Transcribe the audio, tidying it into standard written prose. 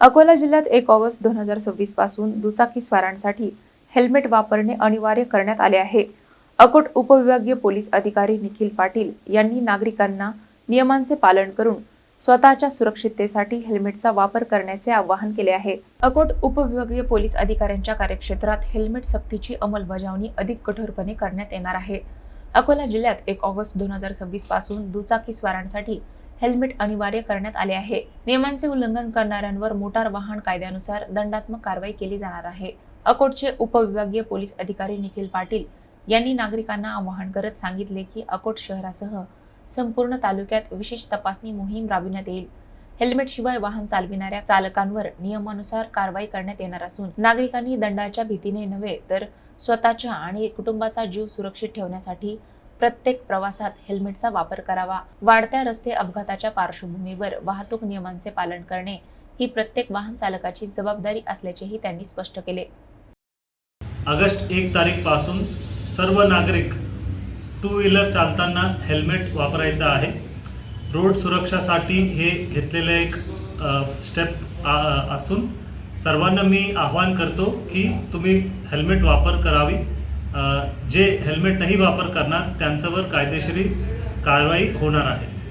अकोला जिल्ह्यात 1 ऑगस्ट 2026 पासून दुचाकीस्वारांसाठी हेल्मेट वापरणे अनिवार्य करण्यात आले आहे। अकोट उपविभागीय पोलीस अधिकारी निखिल पाटील यांनी नागरिकांना नियमांचे पालन करून स्वतःच्या सुरक्षिततेसाठी हेल्मेटचा वापर करण्याचे आवाहन केले आहे। अकोट उपविभागीय पोलीस अधिकाऱ्यांच्या कार्यक्षेत्रात हेल्मेट सक्तीची अंमलबजावणी अधिक कठोरपणे करण्यात येणार आहे। अकोला जिल्ह्यात 1 ऑगस्ट 2026 पासून दुचाकीस्वारांसाठी हेल्मेट अनिवार्य करण्यात आले आहे। नियमांचे उल्लंघन करणाऱ्यांवर मोटार वाहन कायद्यानुसार दंडात्मक कारवाई केली जाणार आहे। अकोटचे उपविभागीय पोलीस अधिकारी निखिल पाटील यांनी नागरिकांना आवाहन करत सांगितले की अकोट शहरासह संपूर्ण तालुक्यात विशेष तपासणी मोहीम राबविण्यात येईल। हेल्मेटशिवाय वाहन चालविणाऱ्या चालकांवर नियमानुसार कारवाई करण्यात येणार असून नागरिकांनी दंडाच्या भीतीने नव्हे तर स्वतःच्या आणि कुटुंबाचा जीव सुरक्षित ठेवण्यासाठी प्रत्येक प्रवासात हेल्मेटचा वापर करावा। वाढत्या रस्ते अपघाताच्या पार्श्वभूमीवर वाहतूक नियमांचे पालन करणे ही प्रत्येक वाहन चालकाची जबाबदारी असल्याचेही त्यांनी स्पष्ट केले। ऑगस्ट 1 तारीख पासून सर्व नागरिक टू व्हीलर चालताना हेल्मेट वापरायचा आहे। रोड सुरक्षासाठी हे घेतलेले एक स्टेप असून सर्वांना मी आवाहन करतो की तुम्ही हेल्मेट वापर करावी। जे हेल्मेट नाही वापर करणार त्यांच्यावर कायदेशीर कारवाई होणार आहे।